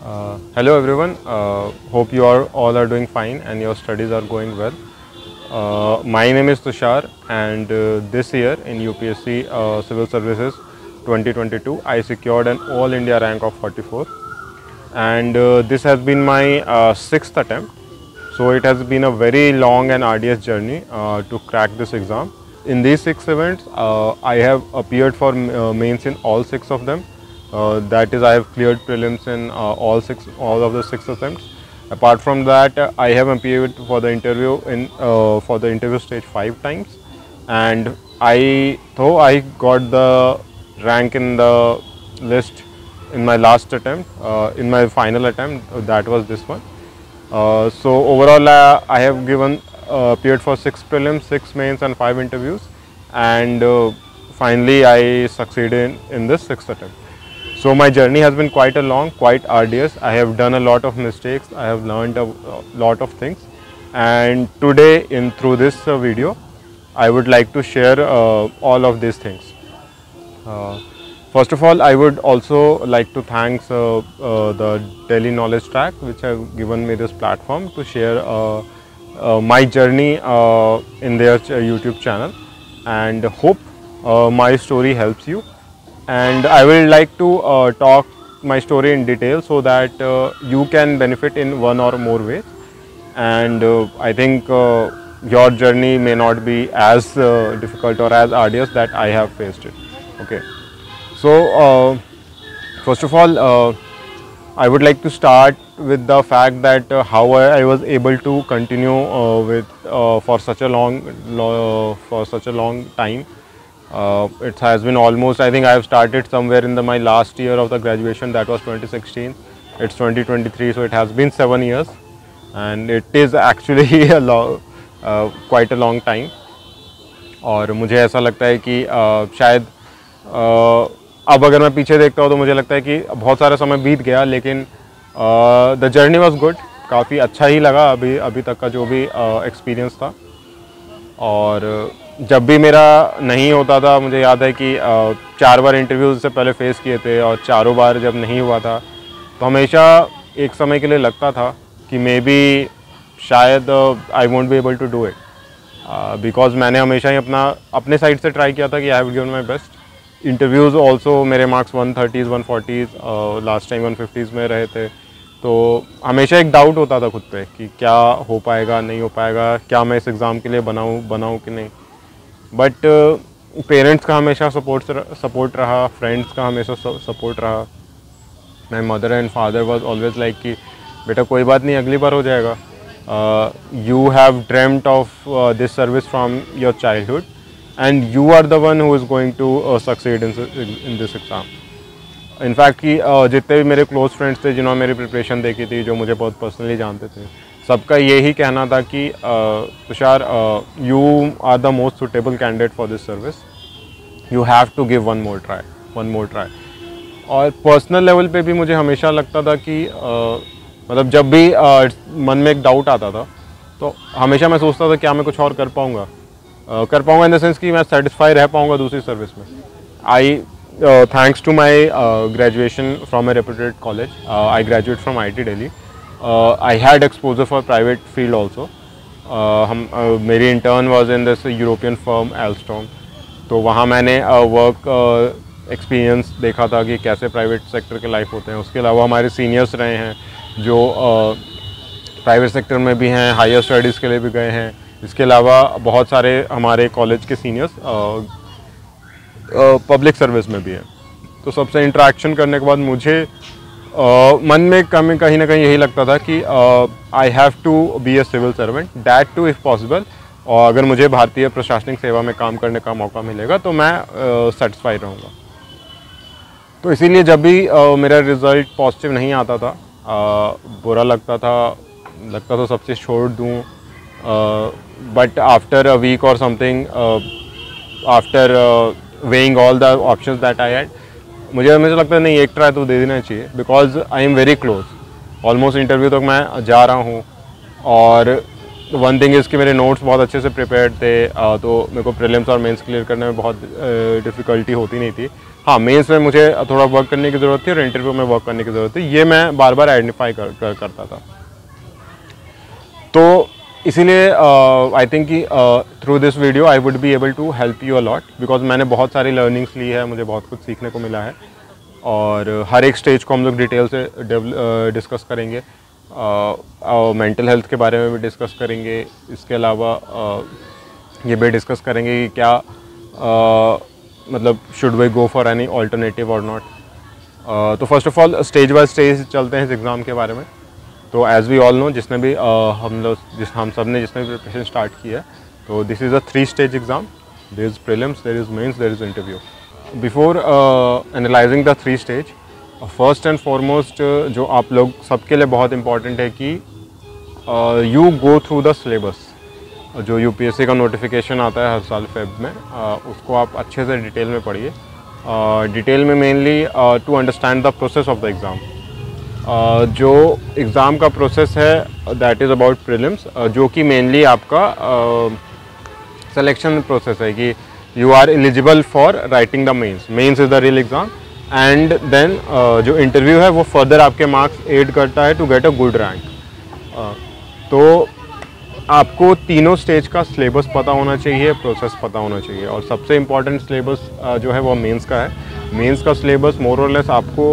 Hello everyone. Hope you are all are doing fine and your studies are going well. My name is Tushar and this year in UPSC Civil Services 2022 I secured an All India rank of 44 and this has been my sixth attempt. So it has been a very long and arduous journey to crack this exam. In these 6 events, I have appeared for mains in all 6 of them. That is, I have cleared prelims in all of the 6 attempts. Apart from that, I have appeared for the interview for the interview stage 5 times, and though I got the rank in the list in my last attempt, in my final attempt, that was this one. So overall, I have appeared for 6 prelims, 6 mains, and 5 interviews, and finally I succeeded in this 6th attempt. So my journey has been quite quite arduous. I have done a lot of mistakes. I have learned a lot of things, and today through this video, I would like to share all of these things. First of all, I would also like to thank the Delhi Knowledge Track, which have given me this platform to share my journey in their YouTube channel, and hope my story helps you. And I will like to talk my story in detail so that you can benefit in one or more ways. And I think your journey may not be as difficult or as arduous that I have faced it. Okay. So first of all, I would like to start with the fact that how I was able to continue for such a long time. It has been almost, I think I have started somewhere in my last year of the graduation, that was 2016. It's 2023, so it has been 7 years, and it is actually quite a long time. और मुझे ऐसा लगता है कि शायद अब अगर मैं पीछे देखता हूँ तो मुझे लगता है कि बहुत सारा समय बीत गया, लेकिन द जर्नी वॉज गुड, काफ़ी अच्छा ही लगा अभी तक का जो भी एक्सपीरियंस था. और जब भी मेरा नहीं होता था, मुझे याद है कि 4 बार इंटरव्यूज़ से पहले फेस किए थे, और चारों बार जब नहीं हुआ था तो हमेशा एक समय के लिए लगता था कि मे बी शायद I won't be able to do it, because मैंने हमेशा ही अपने साइड से ट्राई किया था कि I have given my best. Interviews also मेरे marks 130s 140s last time 150s में रहे थे, तो हमेशा एक डाउट होता था खुद पे कि क्या हो पाएगा, नहीं हो पाएगा, क्या मैं इस एग्ज़ाम के लिए बनाऊँ कि नहीं. बट पेरेंट्स का हमेशा सपोर्ट रहा, फ्रेंड्स का हमेशा सपोर्ट रहा. My mother and father was always like कि बेटा कोई बात नहीं, अगली बार हो जाएगा. You have dreamed of this service from your childhood and you are the one who is going to succeed in this exam. In fact कि जितने भी मेरे क्लोज फ्रेंड्स थे जिन्होंने मेरी प्रिपरेशन देखी थी, जो मुझे बहुत पर्सनली जानते थे, सबका यही कहना था कि Tushar, you are the most suitable candidate for this service, you have to give one more try. और पर्सनल लेवल पे भी मुझे हमेशा लगता था कि मतलब जब भी मन में एक डाउट आता था तो हमेशा मैं सोचता था क्या मैं कुछ और कर पाऊँगा इन द सेंस कि मैं सेटिस्फाई रह पाऊँगा दूसरी सर्विस में. Thanks to my graduation from a reputed college, I graduated from IIT Delhi. I had exposure for private field also. मेरी intern was in this European firm Alstom. तो वहाँ मैंने work experience देखा था कि कैसे private sector के life होते हैं. उसके अलावा हमारे seniors रहे हैं जो private sector में भी हैं, higher studies के लिए भी गए हैं. इसके अलावा बहुत सारे हमारे कॉलेज के सीनियर्स पब्लिक सर्विस में भी है. तो सबसे इंटरेक्शन करने के बाद मुझे मन में कहीं ना कहीं यही लगता था कि I have to be a civil servant, that too if possible. और अगर मुझे भारतीय प्रशासनिक सेवा में काम करने का मौका मिलेगा तो मैं सेटिस्फाइड रहूँगा. तो इसीलिए जब भी मेरा रिज़ल्ट पॉजिटिव नहीं आता था, बुरा लगता था सब चीज़ छोड़ दूँ. बट आफ्टर अ वीक और something, after weighing all the options that I had, मुझे हमेशा लगता है नहीं, एक ट्राई तो दे देना चाहिए, because I am very close. Almost interview तक मैं जा रहा हूँ. और वन थिंग इज़ कि मेरे नोट्स बहुत अच्छे से प्रिपेयर्ड थे, तो मेरे को प्रीलिम्स और मेंस क्लियर करने में बहुत डिफ़िकल्टी होती नहीं थी. हाँ, मेंस में मुझे थोड़ा वर्क करने की ज़रूरत थी और इंटरव्यू में वर्क करने की ज़रूरत थी, ये मैं बार बार आइडेंटिफाई करता था। तो इसीलिए आई थिंक कि through this video I would be able to help you a lot, because मैंने बहुत सारी लर्निंग्स ली है, मुझे बहुत कुछ सीखने को मिला है और हर एक स्टेज को हम लोग डिटेल से डिस्कस करेंगे। मेंटल हेल्थ के बारे में भी डिस्कस करेंगे, इसके अलावा ये भी डिस्कस करेंगे कि क्या मतलब should we go for any alternative और नॉट। तो first of all stage by stage चलते हैं इस एग्ज़ाम के बारे में। तो एज़ वी ऑल नो, जिसने भी हम सब ने जिसने भी प्रिपरेशन स्टार्ट किया है, तो this is a 3 stage exam. There is prelims, there is mains, there is interview. Before analysing the 3 stage, first and foremost जो आप लोग सबके लिए बहुत इंपॉर्टेंट है कि you go through the syllabus. जो यूपीएससी का नोटिफिकेशन आता है हर साल फेब में, उसको आप अच्छे से डिटेल में पढ़िए। डिटेल में mainly to understand the process of the exam. जो एग्ज़ाम का प्रोसेस है दैट इज़ अबाउट प्रीलिम्स, जो कि मेनली आपका सिलेक्शन प्रोसेस है कि you are eligible for writing the mains. Mains is the real exam and then जो interview है वो फर्दर आपके मार्क्स एड करता है to get a good rank. तो आपको तीनों स्टेज का सिलेबस पता होना चाहिए, प्रोसेस पता होना चाहिए, और सबसे इम्पॉर्टेंट सिलेबस जो है वो मेंस का है। मेंस का सिलेबस मोर और लेस आपको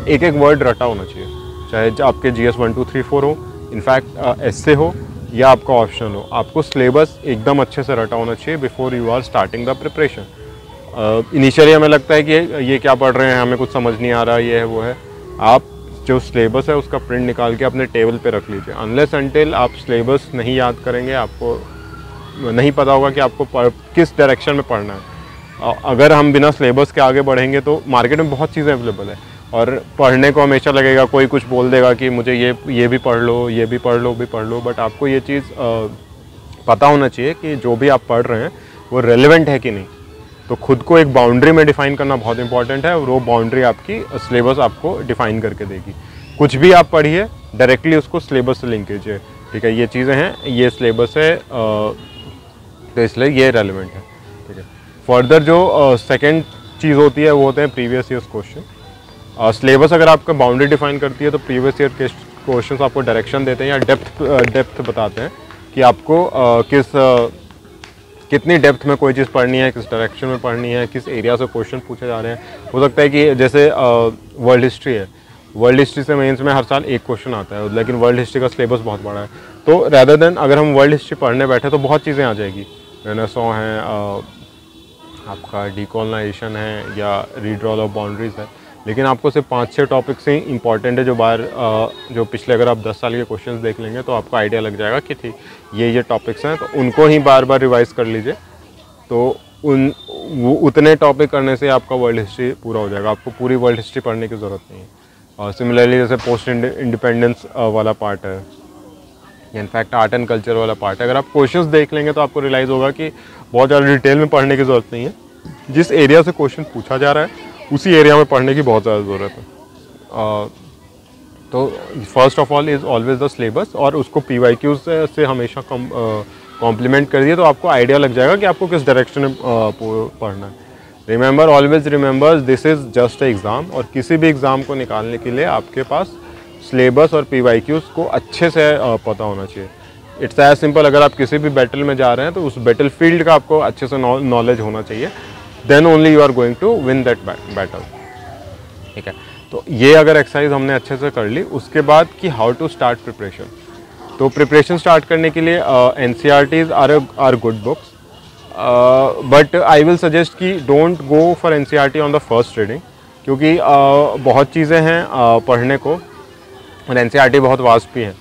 एक एक वर्ड रटा होना चाहिए, चाहे आपके GS 1 2 3 4 हो, इनफैक्ट एस्से हो या आपका ऑप्शनल हो, आपको सिलेबस एकदम अच्छे से रटा होना चाहिए before you are starting the preparation. Initially हमें लगता है कि ये क्या पढ़ रहे हैं, हमें कुछ समझ नहीं आ रहा, ये है वो है। आप जो सिलेबस है उसका प्रिंट निकाल के अपने टेबल पे रख लीजिए। अनलेस अनटिल आप सिलेबस नहीं याद करेंगे, आपको नहीं पता होगा कि आपको किस डायरेक्शन में पढ़ना है। अगर हम बिना सिलेबस के आगे बढ़ेंगे तो मार्केट में बहुत चीज़ें अवेलेबल है और पढ़ने को हमेशा लगेगा, कोई कुछ बोल देगा कि मुझे ये भी पढ़ लो, ये भी पढ़ लो, भी पढ़ लो, बट आपको ये चीज़ पता होना चाहिए कि जो भी आप पढ़ रहे हैं वो रेलेवेंट है कि नहीं। तो खुद को एक बाउंड्री में डिफ़ाइन करना बहुत इंपॉर्टेंट है, और वो बाउंड्री आपकी सिलेबस आपको डिफ़ाइन करके देगी। कुछ भी आप पढ़िए, डायरेक्टली उसको सिलेबस से लिंक कीजिए, ठीक है। ये चीज़ें हैं, ये सिलेबस है, तो इसलिए ये रेलेवेंट है, ठीक है। फर्दर जो सेकेंड चीज़ होती है वो होते हैं प्रीवियस ईयर्स क्वेश्चन। सिलेबस अगर आपका बाउंड्री डिफाइन करती है तो प्रीवियस ईयर के क्वेश्चन आपको डायरेक्शन देते हैं या डेप्थ बताते हैं कि आपको कितनी डेप्थ में कोई चीज़ पढ़नी है, किस डायरेक्शन में पढ़नी है, किस एरिया से क्वेश्चन पूछे जा रहे हैं। हो सकता है कि जैसे वर्ल्ड हिस्ट्री है, वर्ल्ड हिस्ट्री से मेंस में हर साल एक क्वेश्चन आता है, लेकिन वर्ल्ड हिस्ट्री का सिलेबस बहुत बड़ा है। तो रैदर देन अगर हम वर्ल्ड हिस्ट्री पढ़ने बैठे तो बहुत चीज़ें आ जाएगी, रेनेसां है, आपका डीकोलोनाइजेशन है या रीड्रॉल ऑफ बाउंड्रीज है, लेकिन आपको सिर्फ 5-6 टॉपिक से इंपॉर्टेंट है जो पिछले अगर आप 10 साल के क्वेश्चंस देख लेंगे तो आपको आइडिया लग जाएगा कि ठीक ये टॉपिक्स हैं, तो उनको ही बार बार रिवाइज कर लीजिए। तो उतने टॉपिक करने से आपका वर्ल्ड हिस्ट्री पूरा हो जाएगा, आपको पूरी वर्ल्ड हिस्ट्री पढ़ने की ज़रूरत नहीं है। और सिमिलरली जैसे पोस्ट इंडिपेंडेंस वाला पार्ट है, इनफैक्ट आर्ट एंड कल्चर वाला पार्ट है, अगर आप क्वेश्चंस देख लेंगे तो आपको रियलाइज़ होगा कि बहुत ज़्यादा डिटेल में पढ़ने की ज़रूरत नहीं है। जिस एरिया से क्वेश्चन पूछा जा रहा है उसी एरिया में पढ़ने की बहुत ज़्यादा ज़रूरत है। तो first of all is always the syllabus, और उसको PYQ से हमेशा कॉम्प्लीमेंट कर दिए तो आपको आइडिया लग जाएगा कि आपको किस डायरेक्शन में पढ़ना है। Remember, always remember, this is just a exam, और किसी भी एग्ज़ाम को निकालने के लिए आपके पास सिलेबस और PYQs को अच्छे से पता होना चाहिए। इट्स एज सिंपल, अगर आप किसी भी बैटल में जा रहे हैं तो उस बैटल फील्ड का आपको अच्छे से नॉलेज होना चाहिए, then only you are going to win that battle, ठीक है। तो ये अगर एक्सरसाइज हमने अच्छे से कर ली, उसके बाद कि हाउ टू स्टार्ट प्रिपरेशन। तो प्रिपरेशन स्टार्ट करने के लिए NCERTs are good books, but I will suggest कि don't go for NCERT on the first reading, क्योंकि बहुत चीज़ें हैं पढ़ने को, और NCERT बहुत वास्ट भी है,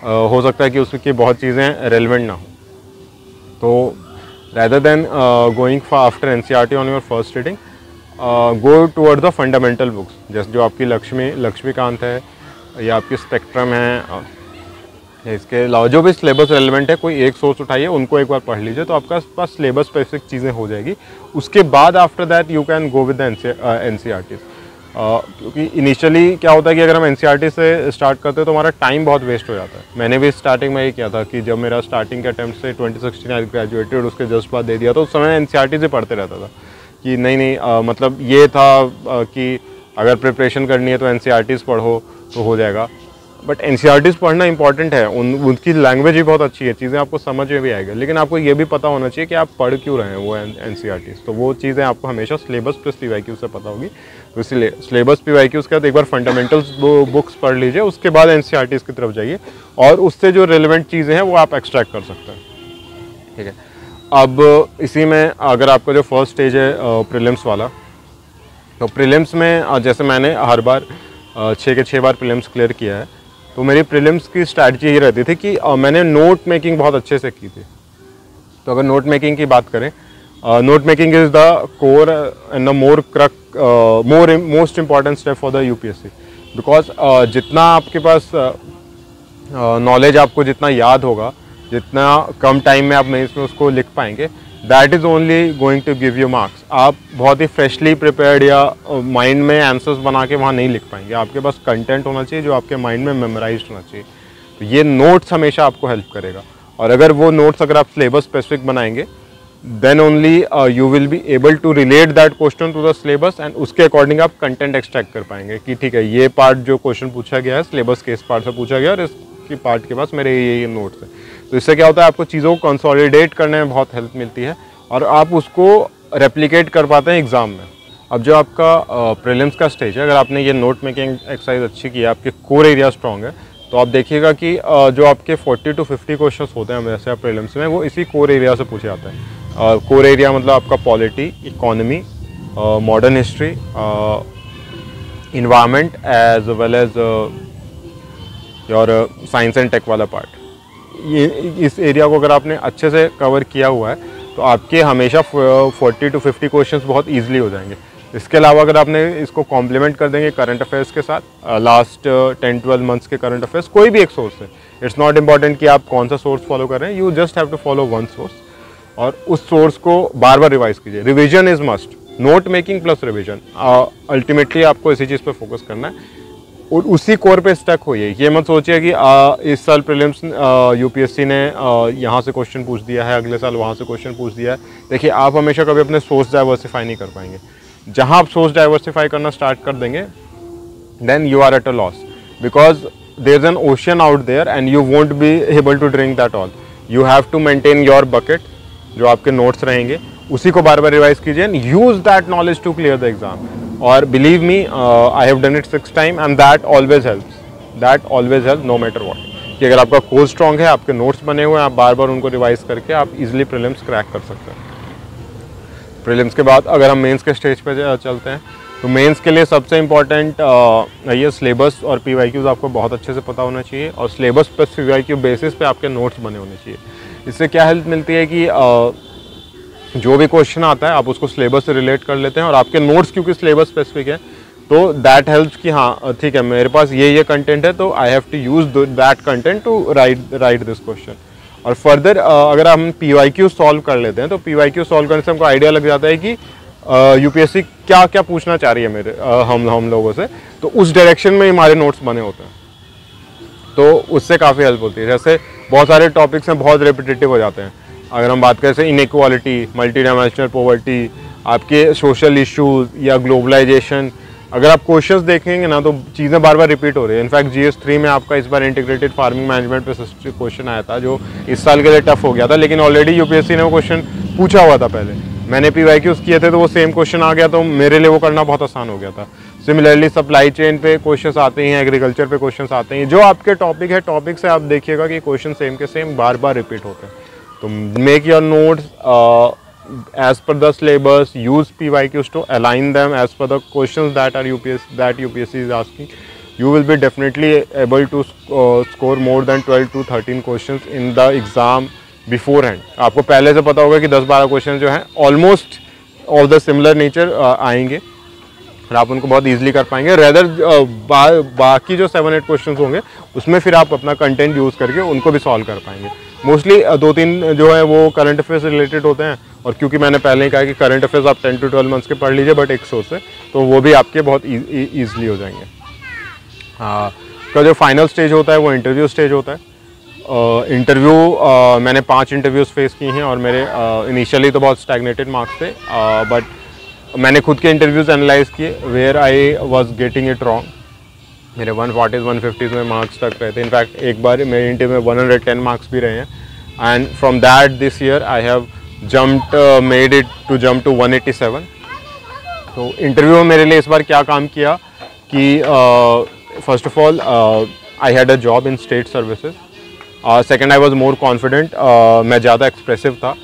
हो सकता है कि उसकी बहुत चीज़ें रेलिवेंट ना हो। तो rather than going for after NCERT on your first reading, go toward the fundamental books, जैसे जो आपकी लक्ष्मीकांत है या आपकी स्पेक्ट्रम है, इसके अलावा जो भी सिलेबस रेलिवेंट है, कोई एक सोर्स उठाइए, उनको एक बार पढ़ लीजिए तो आपका पास सिलेबस स्पेसिफिक चीज़ें हो जाएगी। उसके बाद after that you can go with the NCERT, क्योंकि इनिशियली क्या होता है कि अगर हम NCERT से स्टार्ट करते हैं तो हमारा टाइम बहुत वेस्ट हो जाता है। मैंने भी स्टार्टिंग में ये किया था कि जब मेरा स्टार्टिंग के अटैम्प्ट से 2016 आई ग्रेजुएटेड, उसके जस्ट बाद दे दिया, तो उस समय NCERT से पढ़ते रहता था। कि नहीं मतलब ये था कि अगर प्रिपरेशन करनी है तो NCERTs पढ़ो तो हो जाएगा, बट NCERTs पढ़ना इंपॉर्टेंट है, उनकी लैंग्वेज भी बहुत अच्छी है, चीज़ें आपको समझ में भी आएगा, लेकिन आपको ये भी पता होना चाहिए कि आप पढ़ क्यों रहे हैं वो NCERTs। तो वो चीज़ें आपको हमेशा सिलेबस प्लस PYQ से पता होगी। तो इसलिए सिलेबस PYQ के बाद एक बार फंडामेंटल्स बुक्स पढ़ लीजिए, उसके बाद NCERTs की तरफ जाइए और उससे जो रेलिवेंट चीज़ें हैं वो आप एक्सट्रैक्ट कर सकते हैं। ठीक है, अब इसी में अगर आपका जो फर्स्ट स्टेज है प्रीलिम्स वाला, तो प्रीलिम्स में जैसे मैंने हर बार 6 के 6 बार प्रीलिम्स क्लियर किया है, तो मेरी प्रीलिम्स की स्ट्रैटेजी ये रहती थी कि मैंने नोट मेकिंग बहुत अच्छे से की थी। तो अगर नोट मेकिंग की बात करें, note making is the core and the most important step for the UPSC, because जितना आपके पास नॉलेज आपको जितना याद होगा, जितना कम टाइम में आप मेंस में उसको लिख पाएंगे, that is only going to give you marks. आप बहुत ही फ्रेशली प्रिपेयर्ड या माइंड में आंसर्स बना के वहाँ नहीं लिख पाएंगे, आपके पास कंटेंट होना चाहिए जो आपके माइंड में मेमोराइज्ड होना चाहिए। तो ये नोट्स हमेशा आपको हेल्प करेगा, और अगर वो नोट्स अगर आप सिलेबस स्पेसिफिक बनाएंगे, then only you will be able to relate that question to the syllabus, and उसके अकॉर्डिंग आप कंटेंट एक्सट्रैक्ट कर पाएंगे कि ठीक है, ये पार्ट जो क्वेश्चन पूछा गया है सिलेबस के इस पार्ट से पूछा गया और इसकी पार्ट के पास मेरे ये नोट्स हैं। तो इससे क्या होता है, आपको चीज़ों को कंसोलिडेट करने में बहुत हेल्प मिलती है और आप उसको रेप्लिकेट कर पाते हैं एग्ज़ाम में। अब जो आपका प्रीलिम्स का स्टेज है, अगर आपने ये नोट मेकिंग एक्सरसाइज अच्छी की है, आपके कोर एरिया स्ट्रॉन्ग है, तो आप देखिएगा कि जो आपके 40 to 50 क्वेश्चन होते हैं वैसे आप प्रीलिम्स में, वो इसी कोर एरिया से पूछे जाते हैं। कोर एरिया मतलब आपका polity, economy, modern history, environment as well as your science and tech वाला पार्ट। ये इस एरिया को अगर आपने अच्छे से कवर किया हुआ है तो आपके हमेशा 40 to 50 क्वेश्चंस बहुत इजीली हो जाएंगे। इसके अलावा अगर आपने इसको कॉम्प्लीमेंट कर देंगे करंट अफेयर्स के साथ, लास्ट 10-12 मंथ्स के करंट अफेयर्स, कोई भी एक सोर्स है, इट्स नॉट इम्पॉर्टेंट कि आप कौन सा सोर्स फॉलो कर रहे हैं, you just have to follow one source और उस सोर्स को बार बार रिवाइज कीजिए। Revision is must, note making plus revision, ultimately आपको इसी चीज़ पे फोकस करना है और उसी कोर पे स्टक होइए। ये मत सोचिए कि इस साल प्रीलिम्स UPSC ने यहाँ से क्वेश्चन पूछ दिया है, अगले साल वहाँ से क्वेश्चन पूछ दिया है। देखिए, आप हमेशा कभी अपने सोर्स डाइवर्सिफाई नहीं कर पाएंगे। जहाँ आप सोर्स डाइवर्सिफाई करना स्टार्ट कर देंगे, then you are at a loss, because there is an ocean out there and you won't be able to drink that all. You have to maintain your bucket, जो आपके notes रहेंगे उसी को बार बार रिवाइज कीजिए and use that knowledge to clear the exam. और believe me, I have done it 6 times and that always help no matter what. कि अगर आपका कोर स्ट्रॉन्ग है, आपके नोट्स बने हुए हैं, आप बार बार उनको रिवाइज करके आप इजीली प्रीलिम्स क्रैक कर सकते हैं। प्रीलिम्स के बाद अगर हम मेंस के स्टेज पे चलते हैं, तो मेंस के लिए सबसे इम्पॉर्टेंट ये सिलेबस और PYQs आपको बहुत अच्छे से पता होना चाहिए और सिलेबस प्लस PYQ बेसिस पे आपके नोट्स बने होने चाहिए। इससे क्या हेल्प मिलती है कि जो भी क्वेश्चन आता है आप उसको सिलेबस से रिलेट कर लेते हैं और आपके नोट्स क्योंकि सिलेबस स्पेसिफिक है, तो दैट हेल्प्स कि हाँ ठीक है, मेरे पास ये कंटेंट है, तो I have to use that content to write this question. और फर्दर अगर हम PYQ सॉल्व कर लेते हैं, तो PYQ सॉल्व करने से हमको आइडिया लग जाता है कि UPSC क्या क्या पूछना चाह रही है मेरे हम लोगों से, तो उस डायरेक्शन में हमारे नोट्स बने होते हैं, तो उससे काफ़ी हेल्प होती है। जैसे बहुत सारे टॉपिक्स हैं बहुत रिपीटेटिव हो जाते हैं। अगर हम बात करें जैसे इनइक्वालिटी, मल्टी डायमेंशनल पॉवर्टी, आपके सोशल इश्यूज या ग्लोबलाइजेशन, अगर आप क्वेश्चंस देखेंगे ना तो चीज़ें बार बार रिपीट हो रही है। इनफैक्ट GS3 में आपका इस बार इंटीग्रेटेड फार्मिंग मैनेजमेंट पे क्वेश्चन आया था जो इस साल के लिए टफ हो गया था, लेकिन ऑलरेडी UPSC ने वो क्वेश्चन पूछा हुआ था पहले। मैंने PYQs किए थे तो वो सेम क्वेश्चन आ गया, तो मेरे लिए वो करना बहुत आसान हो गया था। सिमिलरली सप्लाई चेन पे क्वेश्चन आते हैं, एग्रीकल्चर पे क्वेश्चन आते हैं, जो आपके टॉपिक है टॉपिक से आप देखिएगा कि क्वेश्चन सेम के सेम बार बार रिपीट होते हैं। तो make your notes as per the syllabus, use PYQs to align them as per the questions that UPSC is asking. You will be definitely able to score more than 12 to 13 questions in the exam beforehand. आपको पहले से पता होगा कि 10-12 question जो हैं almost of the similar nature आएंगे और आप उनको बहुत ईजिली कर पाएंगे। रेदर बाकी जो 7-8 क्वेश्चन होंगे उसमें फिर आप अपना कंटेंट यूज़ करके उनको भी सॉल्व कर पाएंगे। मोस्टली 2-3 जो है वो करंट अफेयर से रिलेटेड होते हैं, और क्योंकि मैंने पहले ही कहा कि करंट अफेयर्स आप 10 to 12 मंथ्स के पढ़ लीजिए बट एक सोर्स से, तो वो भी आपके बहुत ईजिली हो जाएंगे। का जो फाइनल स्टेज होता है वो इंटरव्यू स्टेज होता है। इंटरव्यू मैंने 5 इंटरव्यूज़ फेस किए हैं और मेरे इनिशियली तो बहुत स्टैग्नेटेड मार्क्स थे, बट मैंने खुद के इंटरव्यूज़ एनालाइज किए where I was getting it wrong. मेरे 140s 150s में मार्क्स तक रहे थे। इनफैक्ट एक बार मेरे इंटरव्यू में 110 मार्क्स भी रहे हैं। And from that this year I have jumped made it to jump to 187। तो इंटरव्यू में मेरे लिए इस बार क्या काम किया कि first of all I had a job in state services. Second I was more confident, मैं ज़्यादा एक्सप्रेसिव था।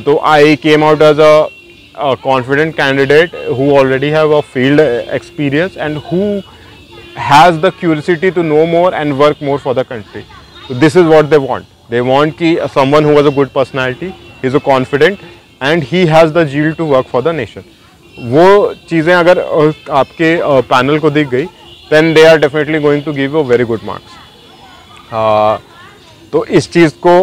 तो I came out as a confident candidate who already have a field experience and who has the curiosity to know more and work more for the country. So this is what they want. They want ki someone who has a good personality, he is a confident and he has the zeal to work for the nation. वो चीज़ें अगर आपके panel को दिख गई then they are definitely going to give you very good marks. तो इस चीज़ को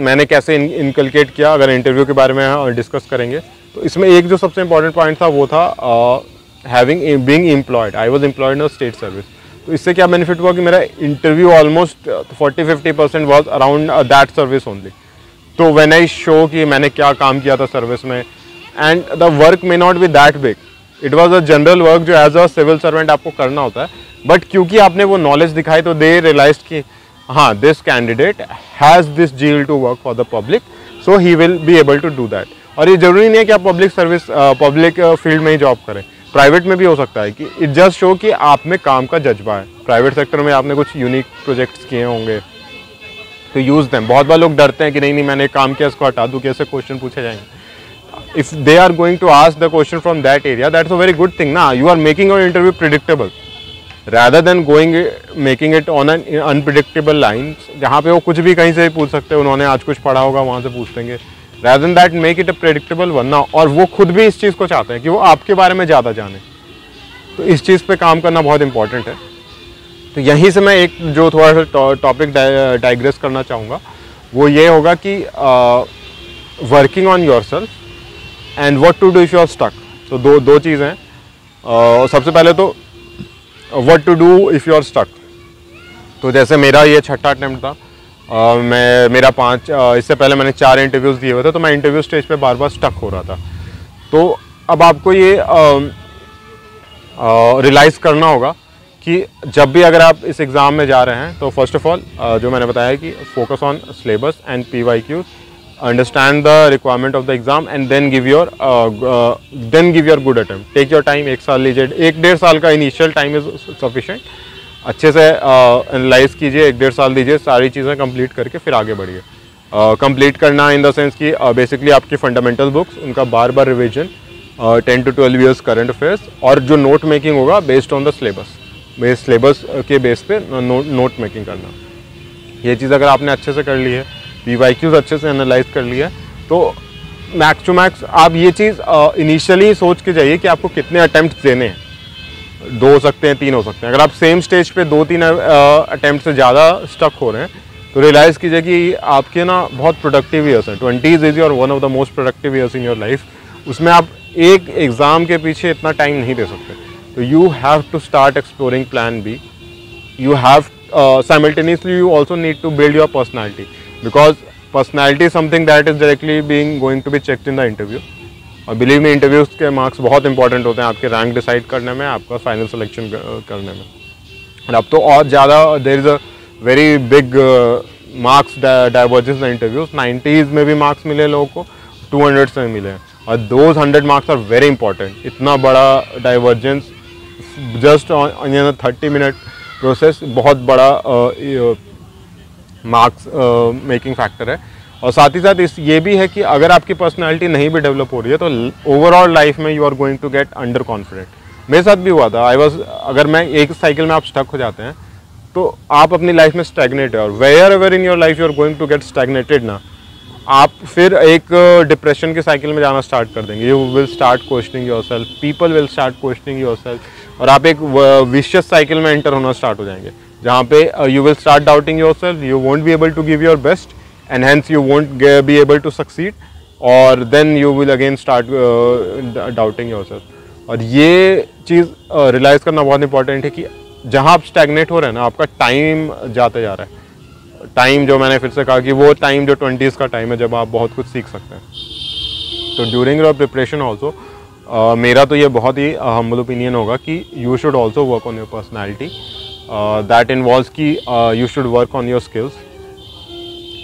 मैंने कैसे इनकलकेट किया अगर इंटरव्यू के बारे में डिस्कस करेंगे तो इसमें एक जो सबसे इम्पॉर्टेंट पॉइंट था वो था being employed. I was employed in a state service. तो इससे क्या बेनिफिट हुआ कि मेरा interview almost 40-50% was around that service only. तो व्हेन आई शो कि मैंने क्या काम किया था सर्विस में and the work may not B that big, it was a general work जो एज अ सिविल सर्वेंट आपको करना होता है, बट क्योंकि आपने वो नॉलेज दिखाई तो दे रियलाइज कि हाँ this candidate has this zeal to work for the public, so he will be able to do that. और ये जरूरी नहीं है कि आप पब्लिक फील्ड में ही जॉब करें, प्राइवेट में भी हो सकता है कि इट जस्ट शो कि आप में काम का जज्बा है। प्राइवेट सेक्टर में आपने कुछ यूनिक प्रोजेक्ट्स किए होंगे तो यूज़ देम। बहुत बार लोग डरते हैं कि नहीं मैंने काम किया इसको हटा दूँ, कैसे क्वेश्चन पूछे जाएंगे। If they are going to ask the question from that area, that's a very good thing ना। You are making your interview predictable rather than making it on an unpredictable line जहाँ पे वो कुछ भी कहीं से भी पूछ सकते हैं, उन्होंने आज कुछ पढ़ा होगा वहाँ से पूछ लेंगे। rather than that make it a predictable one ना। और वो खुद भी इस चीज़ को चाहते हैं कि वो आपके बारे में ज़्यादा जाने, तो इस चीज़ पे काम करना बहुत इंपॉर्टेंट है। तो यहीं से मैं एक जो थोड़ा सा टॉपिक डाइग्रेस करना चाहूँगा वो ये होगा कि working on your self and what to do if you are stuck. तो दो चीज़ें हैं। सबसे पहले तो what to do if you are stuck. तो जैसे मेरा ये छठा अटेम्प्ट था, मेरा 5 इससे पहले मैंने 4 इंटरव्यूज़ दिए हुए थे, तो मैं इंटरव्यू स्टेज पे बार बार स्टक हो रहा था। तो अब आपको ये रियलाइज़ करना होगा कि जब भी अगर आप इस एग्ज़ाम में जा रहे हैं तो फर्स्ट ऑफ ऑल जो मैंने बताया कि focus on syllabus and PYQs, understand the requirement of the exam and then give your good attempt. Take your time, 1 साल लीजिए, 1-1.5 साल का इनिशियल टाइम इज़ सफिशेंट। अच्छे से एनालाइज कीजिए, 1-1.5 साल दीजिए, सारी चीज़ें कंप्लीट करके फिर आगे बढ़िए। कंप्लीट करना इन द सेंस कि बेसिकली आपकी फंडामेंटल बुक्स उनका बार बार revision, 10 to 12 years current affairs, और जो नोट मेकिंग होगा बेस्ड ऑन द सिलेबस के बेस पे नोट मेकिंग करना। ये चीज़ अगर आपने अच्छे से कर ली है, PYQs अच्छे से एनालाइज कर लिया है, तो मैक्स टू मैक्स आप ये चीज़ इनिशियली सोच के जाइए कि आपको कितने अटैम्प्ट देने हैं। 2 हो सकते हैं, 3 हो सकते हैं। अगर आप सेम स्टेज पे 2-3 अटैम्प्ट से ज़्यादा स्टक हो रहे हैं तो रियलाइज़ कीजिए कि आपके ना बहुत प्रोडक्टिव ईयर्स हैं। 20s is your one of the most productive years in your life. उसमें आप एक एग्ज़ाम के पीछे इतना टाइम नहीं दे सकते। तो you have to start exploring plan B. You have simultaneously you also need to build your personality, because personality is something that is directly being going to be checked in the interview. और believe me, interviews के marks बहुत important होते हैं आपके rank decide करने में, आपका final selection करने में। और अब तो और ज़्यादा there is a very big marks divergence the interviews. 90s में भी मार्क्स मिले लोगों को, 200 में मिले हैं, और those 100 marks are very important. इतना बड़ा divergence just on 30 minute process बहुत बड़ा मार्क्स मेकिंग फैक्टर है। और साथ ही साथ ये भी है कि अगर आपकी पर्सनालिटी नहीं भी डेवलप हो रही है तो ओवरऑल लाइफ में you are going to get under confident. मेरे साथ भी हुआ था। अगर मैं एक साइकिल में आप स्टक हो जाते हैं तो आप अपनी लाइफ में स्टैग्नेट है, और wherever in your life you are going to get stagnated ना, आप फिर एक डिप्रेशन के साइकिल में जाना स्टार्ट कर देंगे। You will start questioning yourself, people will start questioning yourself, और आप एक विशियस साइकिल में एंटर होना स्टार्ट हो जाएंगे जहाँ पे you will start doubting yourself, you won't be able to give your best and hence you won't be able to succeed, और then you will again start doubting yourself। और ये चीज़ realise करना बहुत इंपॉर्टेंट है कि जहाँ आप स्टैग्नेट हो रहे हैं ना, आपका टाइम जाते जा रहा है। टाइम जो मैंने फिर से कहा कि वो टाइम जो 20s का टाइम है जब आप बहुत कुछ सीख सकते हैं। तो ड्यूरिंग योर प्रिपरेशन ऑल्सो मेरा तो ये बहुत ही हम्बल ओपिनियन होगा कि you should also work on your personality. That involves कि you should work on your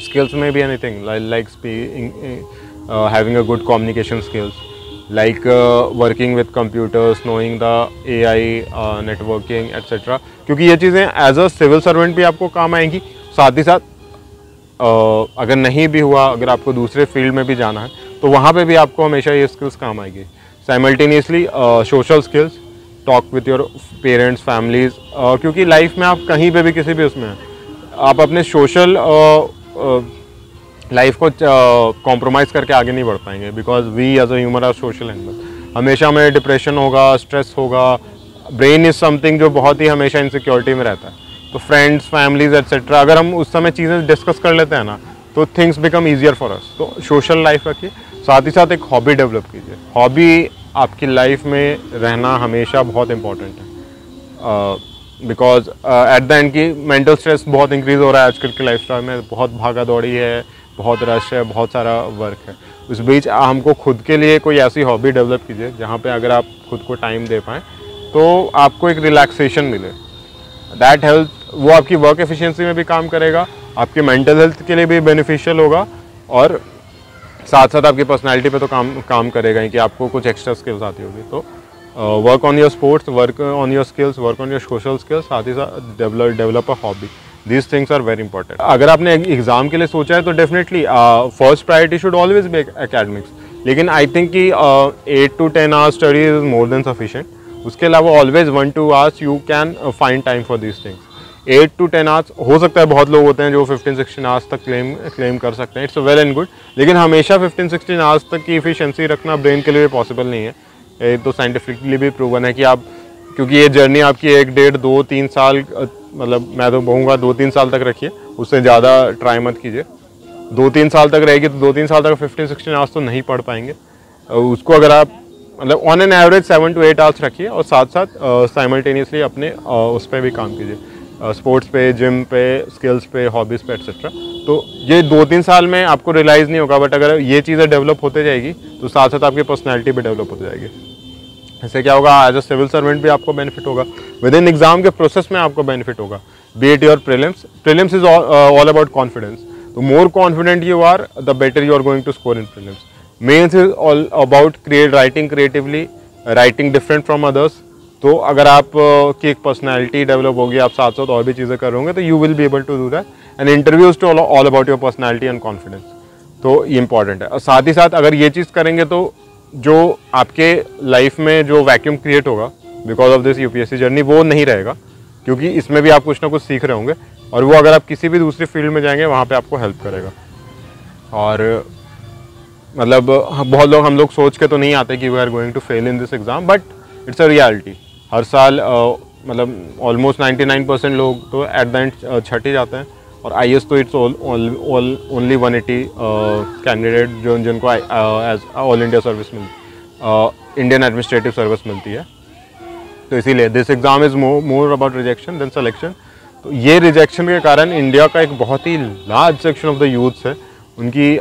skills may be anything like speaking, having a good communication skills, like working with computers, knowing the AI, networking etc. क्योंकि ये चीज़ें as a civil servant भी आपको काम आएंगी. साथ ही साथ अगर नहीं भी हुआ, अगर आपको दूसरे फील्ड में भी जाना है तो वहाँ पे भी आपको हमेशा ये स्किल्स काम आएगी. Simultaneously social skills, talk with your parents, families, क्योंकि लाइफ में आप कहीं पे भी किसी भी उसमें हैं, आप अपने सोशल लाइफ को कॉम्प्रोमाइज़ करके आगे नहीं बढ़ पाएंगे. Because we as a human are social animal. हमेशा हमें डिप्रेशन होगा, स्ट्रेस होगा. ब्रेन इज़ समथिंग जो बहुत ही हमेशा इनसिक्योरिटी में रहता है. तो फ्रेंड्स, फैमिलीज एट्सेट्रा, अगर हम उस समय चीज़ें डिस्कस कर लेते हैं ना, तो things become easier for us. तो सोशल लाइफ रखिए. साथ ही साथ एक हॉबी डेवलप कीजिए. हॉबी आपकी लाइफ में रहना हमेशा बहुत इंपॉर्टेंट है. बिकॉज एट द एंड की मेंटल स्ट्रेस बहुत इंक्रीज़ हो रहा है आजकल की लाइफस्टाइल में. बहुत भागा दौड़ी है, बहुत रश है, बहुत सारा वर्क है. उस बीच हमको खुद के लिए कोई ऐसी हॉबी डेवलप कीजिए जहाँ पे अगर आप खुद को टाइम दे पाएँ तो आपको एक रिलैक्सेशन मिले. दैट हेल्थ, वो आपकी वर्क एफिशिएंसी में भी काम करेगा, आपके मेंटल हेल्थ के लिए भी बेनिफिशियल होगा, और साथ साथ आपकी पर्सनैलिटी पे तो काम करेगा ही कि आपको कुछ एक्स्ट्रा स्किल्स आती होगी. तो work on your sports, work on your skills, work on your social skills, साथ ही साथ develop a hobby. These things are very important. अगर आपने एग्जाम के लिए सोचा है तो definitely first priority should always be academics. लेकिन आई थिंक कि 8 to 10 hours study is more than sufficient. उसके अलावा always 1-2 hours you can find time for these things. 8 to 10 hours हो सकता है. बहुत लोग होते हैं जो 15-16 आवर्स तक क्लेम कर सकते हैं. It's well and good. लेकिन हमेशा 15-16 आवर्स तक की इफिशिएंसी रखना ब्रेन के लिए पॉसिबल नहीं है. ये तो साइंटिफिकली भी प्रूवन है कि आप, क्योंकि ये जर्नी आपकी 1, 1.5, 2, 3 साल, मतलब मैं तो कहूँगा 2-3 साल तक रखिए. उससे ज़्यादा ट्राई मत कीजिए. 2-3 साल तक रहेगी तो 2-3 साल तक 15-16 आवर्स तो नहीं पढ़ पाएंगे. उसको अगर आप मतलब on an average 7 to 8 hours रखिए, और साथ साथ साइमल्टेनियसली अपने उस पर भी काम कीजिए. स्पोर्ट्स पे, जिम पे, स्किल्स पे, हॉबीज़ पे एट्सेट्रा. तो ये 2-3 साल में आपको रियलाइज़ नहीं होगा, बट अगर ये चीज़ें डेवलप होते जाएगी तो साथ साथ आपकी पर्सनैलिटी भी डेवलप होती जाएगी. इससे क्या होगा, एज अ सिविल सर्वेंट भी आपको बेनिफिट होगा, विद इन एग्जाम के प्रोसेस में आपको बेनिफिट होगा. Be it your prelims is all about confidence. The more confident you are, the better you are going to score in prelims. Mains is all about writing creatively, writing different from others. तो अगर आप की एक personality develop होगी, आप साथ साथ और भी चीज़ें कर होंगे, तो you will be able to do that. And interviews to all about your personality and confidence. तो ये इंपॉर्टेंट है. और साथ ही साथ अगर ये चीज़ करेंगे तो जो आपके लाइफ में जो वैक्यूम क्रिएट होगा because of this UPSC journey, वो नहीं रहेगा, क्योंकि इसमें भी आप कुछ ना कुछ सीख रहे होंगे, और वो अगर आप किसी भी दूसरी फील्ड में जाएंगे वहाँ पे आपको हेल्प करेगा. और मतलब बहुत लोग, हम लोग सोच के तो नहीं आते कि we are going to fail in this exam, but it's a reality. हर साल मतलब ऑलमोस्ट 99% लोग तो एट द एंड छट ही जाते हैं. और IAS तो इट्स ओनली 180 कैंडिडेट जिनको as all India service Indian administrative service मिलती है. तो इसीलिए this exam is more about rejection than selection. तो ये रिजेक्शन के कारण इंडिया का एक बहुत ही large section of the youths है, उनकी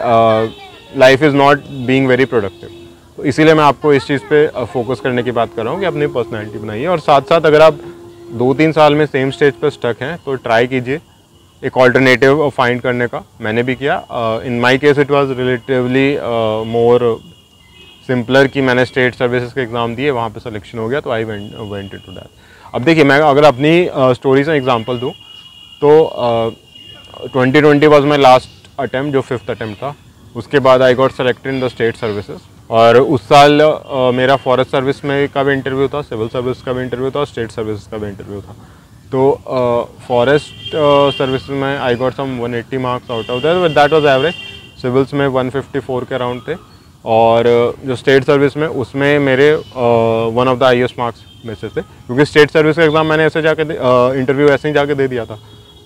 life is not being very productive. तो इसीलिए मैं आपको इस चीज़ पे फोकस करने की बात कर रहा हूँ कि अपनी पर्सनैलिटी बनाइए. और साथ साथ अगर आप 2-3 साल में सेम स्टेज पर स्टक हैं तो ट्राई कीजिए एक ऑल्टरनेटिव फाइंड करने का. मैंने भी किया. In my case it was relatively more simpler कि मैंने स्टेट सर्विसेज के एग्ज़ाम दिए, वहाँ पे सिलेक्शन हो गया, तो आई वेंट इनटू दैट. अब देखिए, मैं अगर अपनी स्टोरी से एग्जांपल दूँ तो 2020 वाज माय लास्ट अटैम्प्ट, जो 5th अटैम्प्ट था. उसके बाद I got selected in the state services. और उस साल मेरा फॉरेस्ट सर्विस में का भी इंटरव्यू था, सिविल सर्विस का भी इंटरव्यू था, स्टेट सर्विस का भी इंटरव्यू था. तो फॉरेस्ट सर्विस में I got some 180 marks out of that was average. Civils में 154 के अराउंड थे. और जो स्टेट सर्विस में, उसमें मेरे one of the highest marks में से थे, क्योंकि स्टेट सर्विस का एग्ज़ाम मैंने ऐसे जाके इंटरव्यू ऐसे ही जाके दे दिया था.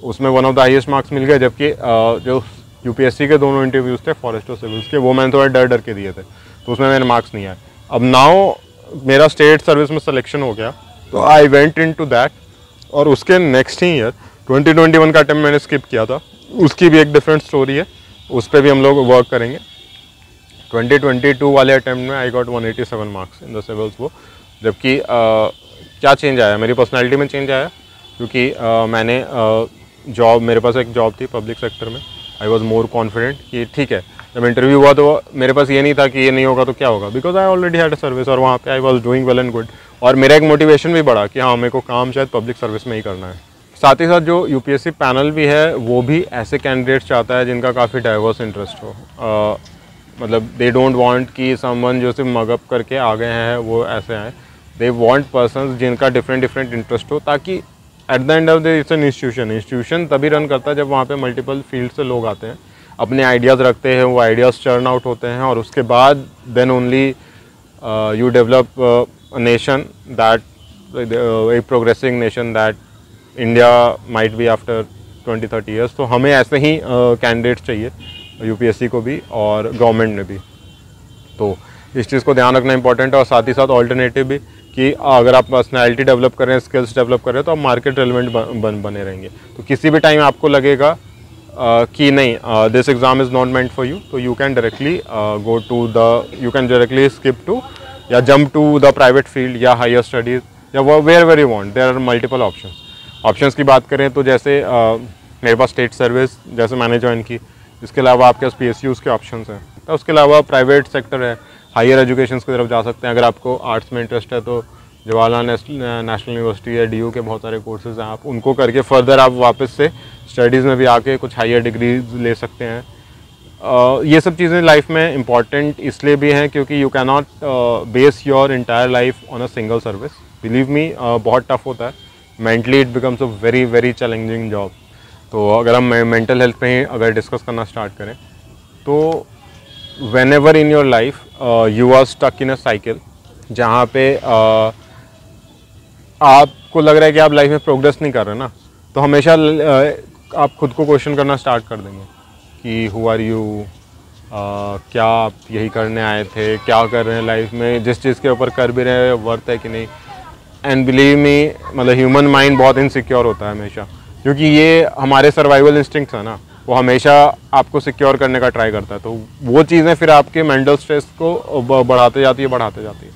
उसमें one of the highest marks मिल गए. जबकि जो यूपीएससी के दोनों इंटरव्यूज़ थे फॉरेस्ट और सिविल्स के, वो मैंने थोड़ा डर के दिए थे, तो उसमें मेरे मार्क्स नहीं आए. अब नाउ मेरा स्टेट सर्विस में सिलेक्शन हो गया, तो आई वेंट इनटू दैट. और उसके नेक्स्ट ही ईयर 2021 का अटेम्प्ट मैंने स्किप किया था. उसकी भी एक डिफरेंट स्टोरी है, उस पर भी हम लोग वर्क करेंगे. 2022 वाले अटैम्प्ट में I got 187 marks in the civils वो। जबकि क्या चेंज आया, मेरी पर्सनैलिटी में चेंज आया, क्योंकि मैंने जॉब, मेरे पास एक जॉब थी पब्लिक सेक्टर में। आई वॉज मोर कॉन्फिडेंट कि ठीक है, जब इंटरव्यू हुआ तो मेरे पास ये नहीं था कि ये नहीं होगा तो क्या होगा, because I already had a service और वहाँ पे I was doing well and good. और मेरा एक मोटिवेशन भी बढ़ा कि हाँ, मेरे को काम शायद पब्लिक सर्विस में ही करना है। साथ ही साथ जो यूपीएससी पैनल भी है वो भी ऐसे कैंडिडेट्स चाहता है जिनका काफ़ी डाइवर्स इंटरेस्ट हो। मतलब दे डोंट वांट कि समवन जो सिर्फ मगअप करके आ गए हैं वो ऐसे आए। दे वांट पर्सन्स जिनका डिफरेंट इंटरेस्ट हो, ताकि at the end of the it's an institution तभी रन करता है जब वहाँ पे मल्टीपल फील्ड से लोग आते हैं, अपने आइडियाज़ रखते हैं, वो आइडियाज़ टर्न आउट होते हैं, और उसके बाद then only you develop a nation that a progressing nation that India might be after 20-30 years. तो हमें ऐसे ही कैंडिडेट्स चाहिए यूपीएससी को भी और गवर्नमेंट ने भी। तो इस चीज़ को ध्यान रखना इंपॉर्टेंट है। और साथ ही साथ ऑल्टरनेटिव भी कि अगर आप पर्सनैलिटी डेवलप कर रहे हैं, स्किल्स डेवलप कर रहे हैं, तो आप मार्केट रेलेवेंट बने रहेंगे। तो किसी भी टाइम आपको लगेगा कि नहीं, this exam is not meant for you, तो you can directly go to the, you can directly skip to या jump to the private field या हायर स्टडीज़ या where you want. There are multiple options की बात करें तो जैसे मेरे पास स्टेट सर्विस जैसे मैंने ज्वाइन की, इसके अलावा आपके पास PSUs के ऑप्शंस हैं, तो उसके अलावा प्राइवेट सेक्टर है, हायर एजुकेशन की तरफ जा सकते हैं। अगर आपको आर्ट्स में इंटरेस्ट है तो जवाहरलाल नेशनल यूनिवर्सिटी या DU के बहुत सारे कोर्सेज हैं, आप उनको करके फर्दर आप वापस से स्टडीज़ में भी आके कुछ हायर डिग्रीज ले सकते हैं। ये सब चीज़ें लाइफ में इम्पॉर्टेंट इसलिए भी हैं क्योंकि you can not base your entire life on a single service. Believe me, बहुत टफ होता है, mentally it becomes a very challenging job. तो अगर हम मेंटल हेल्थ पे ही अगर डिस्कस करना स्टार्ट करें तो whenever in your life you are stuck in a cycle जहाँ पे आपको लग रहा है कि आप लाइफ में प्रोग्रेस नहीं कर रहे ना, तो हमेशा आप खुद को क्वेश्चन करना स्टार्ट कर देंगे कि हु आर यू, क्या आप यही करने आए थे, क्या कर रहे हैं लाइफ में, जिस चीज़ के ऊपर कर भी रहे हैं वर्थ है कि नहीं। एंड बिलीव मी, मतलब ह्यूमन माइंड बहुत इनसिक्योर होता है हमेशा, क्योंकि ये हमारे सर्वाइवल इंस्टिंक्ट्स है ना, वो हमेशा आपको सिक्योर करने का ट्राई करता है। तो वो चीज़ें फिर आपके मेंटल स्ट्रेस को बढ़ाते जाती है।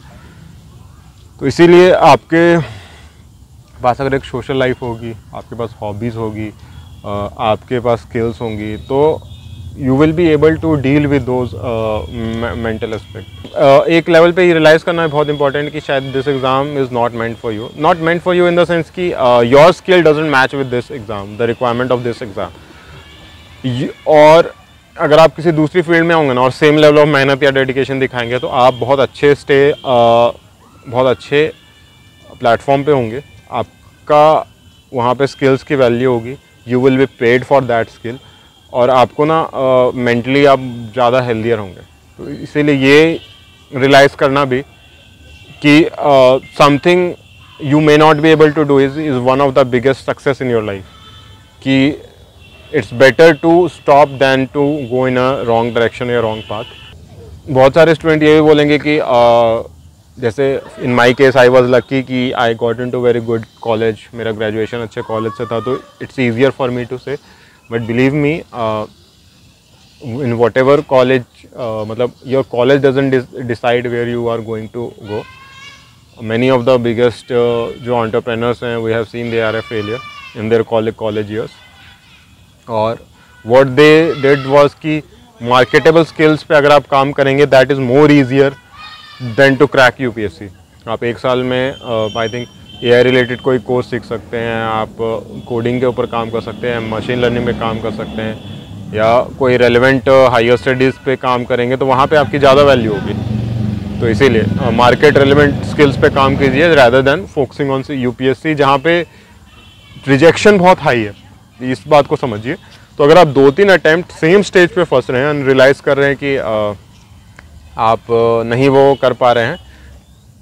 तो इसीलिए आपके पास अगर एक सोशल लाइफ होगी, आपके पास हॉबीज़ होगी, आपके पास स्किल्स होंगी, तो you will be able to deal with those mental aspect. एक लेवल पे ये रियलाइज़ करना है बहुत इंपॉर्टेंट कि शायद this exam is not meant for you in the sense कि your skill doesn't match with this exam, the requirement of this exam. और अगर आप किसी दूसरी फील्ड में होंगे ना और सेम लेवल ऑफ मेहनत या डेडिकेशन दिखाएंगे तो आप बहुत अच्छे प्लेटफॉर्म पे होंगे, आपका वहाँ पे स्किल्स की वैल्यू होगी, you will be paid for that skill, और आपको ना मेंटली आप ज़्यादा हेल्दियर होंगे। तो इसीलिए ये रियलाइज़ करना भी कि something you may not be able to do is one of the biggest success in your life, कि it's better to stop than to go in a wrong direction या रॉन्ग पाथ। बहुत सारे student ये भी बोलेंगे कि जैसे in my case I was lucky कि I got into very good college, मेरा ग्रेजुएशन अच्छे कॉलेज से था, तो it's easier for me to से। But believe me, in whatever college, मतलब your college doesn't decide where you are going to go. Many of the biggest जो entrepreneurs हैं, we have seen they are a failure in their college years. और what they did was कि marketable skills पे अगर आप काम करेंगे, that is more easier than to crack UPSC. आप एक साल में आई थिंक AI रिलेटेड कोई कोर्स सीख सकते हैं, आप कोडिंग के ऊपर काम कर सकते हैं, मशीन लर्निंग पे काम कर सकते हैं, या कोई रेलेवेंट हायर स्टडीज़ पे काम करेंगे तो वहाँ पे आपकी ज़्यादा वैल्यू होगी। तो इसीलिए मार्केट रेलेवेंट स्किल्स पे काम कीजिए rather than focusing on UPSC, जहाँ पे रिजेक्शन बहुत हाई है, इस बात को समझिए। तो अगर आप 2-3 अटैम्प्ट सेम स्टेज पे फंस रहे हैं एंड रियलाइज़ कर रहे हैं कि आप नहीं वो कर पा रहे हैं,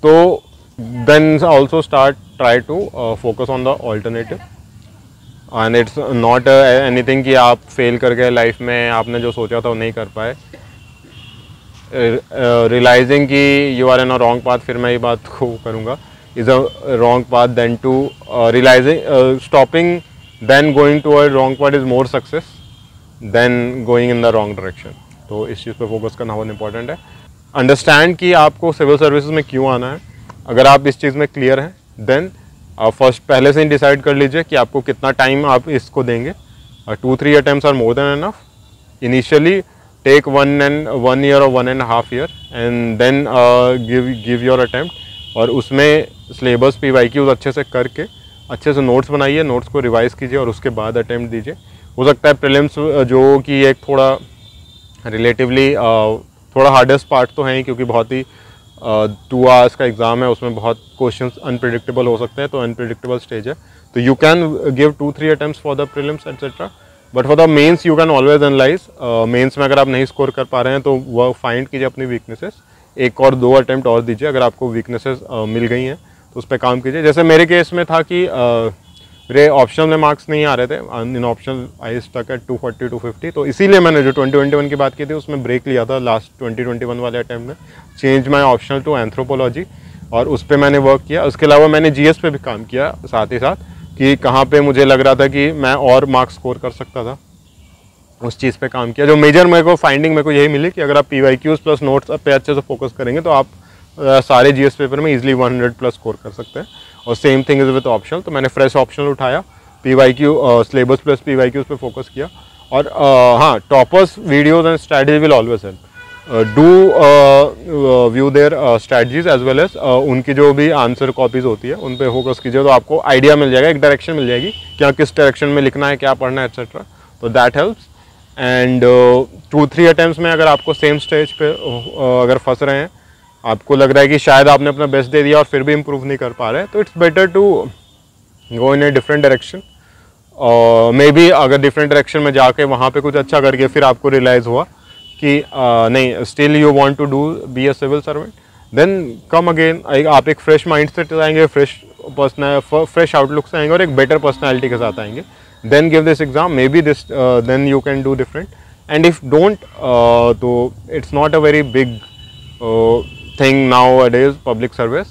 तो then also try to focus on the alternative. And it's not anything कि आप फेल कर गए लाइफ में, आपने जो सोचा था वो नहीं कर पाए। रियलाइजिंग कि you are in a wrong path, फिर मैं ये बात को करूँगा, is a wrong path then to realising stopping then going to a wrong path is more success than going in the wrong direction. तो इस चीज़ पे फोकस करना बहुत इंपॉर्टेंट है। अंडरस्टैंड कि आपको सिविल सर्विसेज में क्यों आना है। अगर आप इस चीज़ में क्लियर हैं देन फर्स्ट पहले से ही डिसाइड कर लीजिए कि आपको कितना टाइम आप इसको देंगे। 2-3 attempts are more than enough. Initially take 1 year or 1.5 year and then give your attempt. और उसमें सिलेबस PYQs अच्छे से करके अच्छे से नोट्स बनाइए, नोट्स को रिवाइज कीजिए और उसके बाद अटेम्प्ट दीजिए। हो सकता है प्रीलिम्स जो कि एक थोड़ा रिलेटिवली थोड़ा हार्डेस्ट पार्ट तो है ही, क्योंकि बहुत ही 2 hours का एग्ज़ाम है, उसमें बहुत क्वेश्चंस अनप्रिडिक्टेबल हो सकते हैं, तो अनप्रिडिक्टेबल स्टेज है। तो you can give 2-3 attempts for the prelims etcetera, but for the mains you can always analyse. Mains में अगर आप नहीं स्कोर कर पा रहे हैं तो वह फाइंड कीजिए अपनी वीकनेसेस, 1 और 2 अटेम्प्ट और दीजिए। अगर आपको वीकनेसेस मिल गई हैं तो उस पर काम कीजिए। जैसे मेरे केस में था कि मेरे ऑप्शनल में मार्क्स नहीं आ रहे थे, इन ऑप्शनल आई स्टक एट 240-250, तो इसीलिए मैंने जो 2021 की बात की थी उसमें ब्रेक लिया था लास्ट 2021 वाले अटैम्प्ट में, change my optional to anthropology, और उस पर मैंने वर्क किया। उसके अलावा मैंने GS पे भी काम किया साथ ही साथ, कि कहाँ पे मुझे लग रहा था कि मैं और मार्क्स स्कोर कर सकता था, उस चीज़ पे काम किया। जो मेजर मेरे को फाइंडिंग मेरे को यही मिली कि अगर आप PYQs प्लस नोट्स पे अच्छे से फोकस करेंगे तो आप सारे GS पेपर में इजीली 100+ स्कोर कर सकते हैं। और same thing is with optional. तो मैंने फ्रेश ऑप्शनल उठाया, PYQ सिलेबस प्लस PYQs पे फोकस किया। और हाँ, toppers videos and strategy will always help. Do view their strategies as well as उनकी जो भी आंसर कॉपीज होती है उन पे फोकस कीजिए, तो आपको आइडिया मिल जाएगा, एक डायरेक्शन मिल जाएगी कि किस डायरेक्शन में लिखना है, क्या पढ़ना है एटसेट्रा। तो दैट हेल्प्स। एंड 2-3 अटैम्प्ट्स में अगर आपको सेम स्टेज पे अगर फंस रहे हैं, आपको लग रहा है कि शायद आपने अपना बेस्ट दे दिया और फिर भी इम्प्रूव नहीं कर पा रहे, तो it's better to go in a different direction. Maybe अगर डिफरेंट डायरेक्शन में जाके वहाँ पे कुछ अच्छा करके फिर आपको रियलाइज़ हुआ कि नहीं, still you want to do be a civil servant, then come again. आप एक फ्रेश माइंड सेट से आएंगे, फ्रेश आउटलुक से आएंगे और एक बेटर पर्सनैलिटी के साथ आएंगे। Then give this exam, maybe this then you can do different. And if don't, तो it's not a very big thing nowadays public service.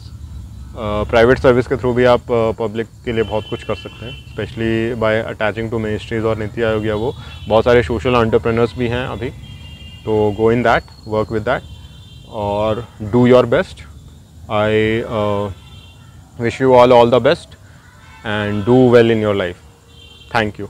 Private service के through भी आप पब्लिक के लिए बहुत कुछ कर सकते हैं, specially by attaching to ministries और नीति आयोग या वो बहुत सारे सोशल एंटरप्रेन्योर्स भी हैं अभी। तो go in that, work with that और do your best. I wish you all the best and do well in your life. Thank you.